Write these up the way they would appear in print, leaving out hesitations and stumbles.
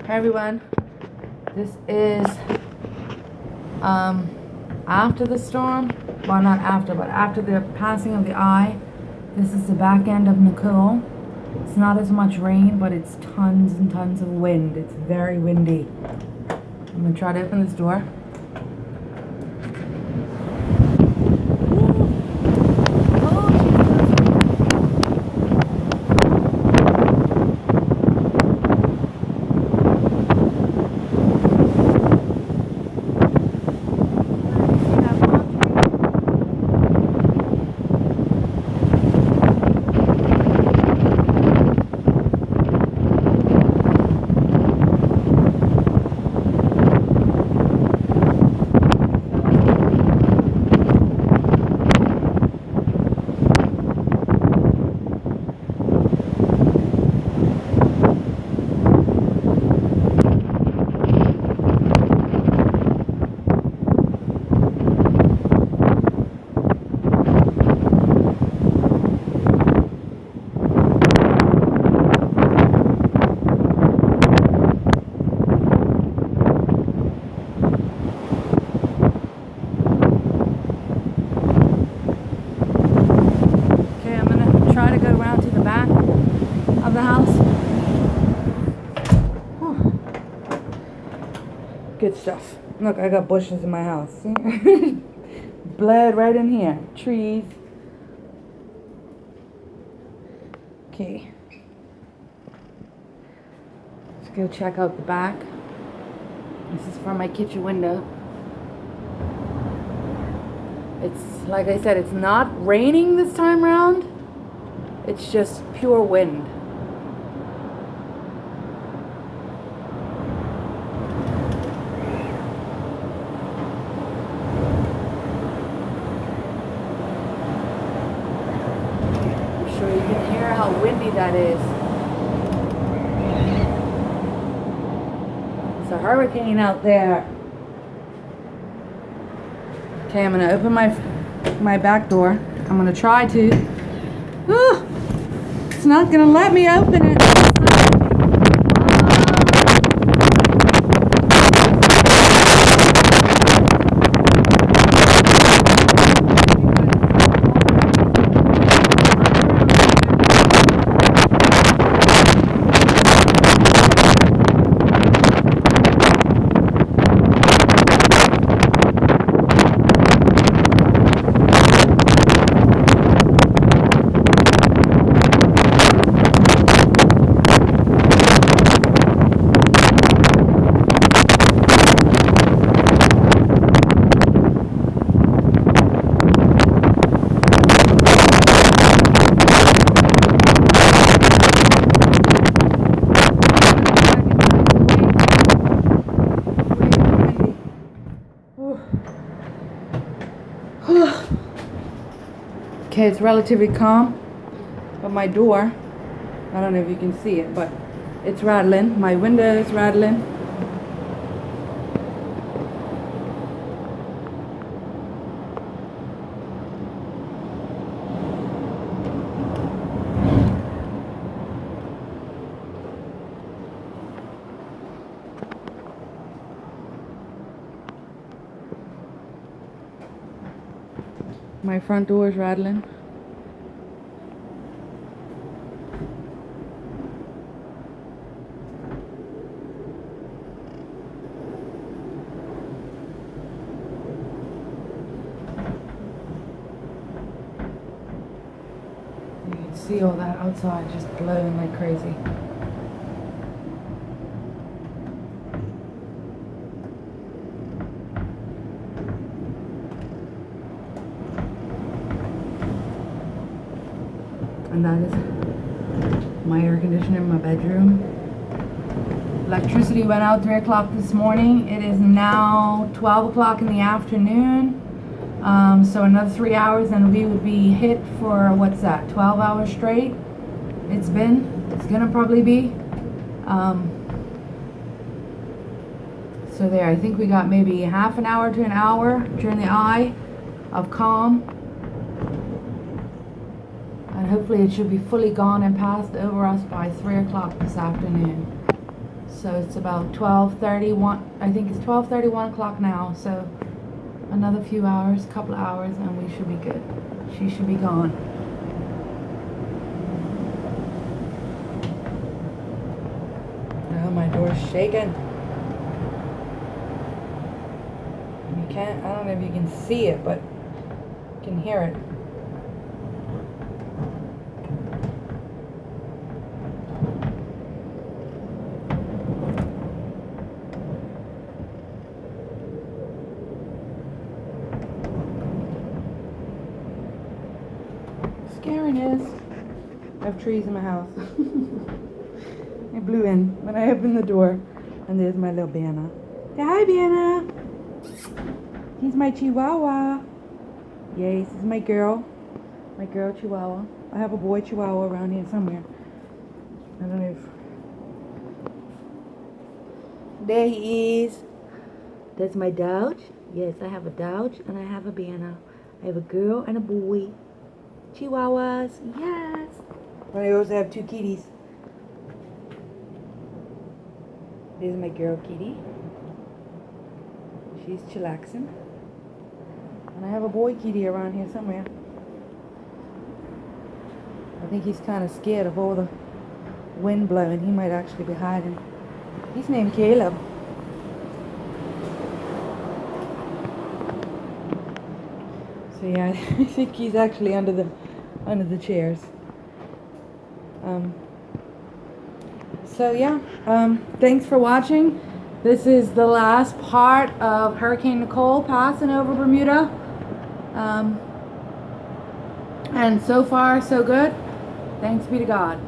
Hi everyone, this is after the storm, well not after, but after the passing of the eye. This is the back end of Nicole. It's not as much rain, but it's tons and tons of wind. It's very windy. I'm going to try to open this door. Try to go around to the back of the house. Whew. Good stuff. Look, I got bushes in my house. See? Blood right in here. Trees. Okay. Let's go check out the back. This is from my kitchen window. It's, like I said, it's not raining this time around. It's just pure wind. I'm sure you can hear how windy that is. It's a hurricane out there. Okay, I'm gonna open my back door. I'm gonna try to. It's not gonna let me open it. Okay, it's relatively calm, but my door, I don't know if you can see it, but it's rattling. My window is rattling. My front door is rattling. You can see all that outside just blowing like crazy. And that is my air conditioner in my bedroom. Electricity went out 3 o'clock this morning. It is now 12 o'clock in the afternoon. So another 3 hours and we would be hit for, what's that, 12 hours straight? It's gonna probably be. So there, I think we got maybe half an hour to an hour during the eye of calm. And hopefully it should be fully gone and passed over us by 3 o'clock this afternoon. So it's about 12:31. I think it's 12:31 o'clock now. So another few hours, couple of hours, and we should be good. She should be gone. Oh, my door's shaking. You can't, I don't know if you can see it, but you can hear it. Scaring is. I have trees in my house. I blew in when I opened the door, and there's my little Banna. Say hi, Banna. He's my Chihuahua. Yes, this is my girl Chihuahua. I have a boy Chihuahua around here somewhere. I don't know if. There he is. That's my Dodge. Yes, I have a Dodge and I have a Banna. I have a girl and a boy. Chihuahuas, yes. But I also have two kitties. There's my girl kitty. She's chillaxing. And I have a boy kitty around here somewhere. I think he's kind of scared of all the wind blowing. He might actually be hiding. He's named Caleb. So yeah, I think he's actually under the chairs. So yeah, thanks for watching. This is the last part of Hurricane Nicole passing over Bermuda. And so far, so good. Thanks be to God.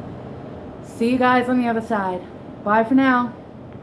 See you guys on the other side. Bye for now.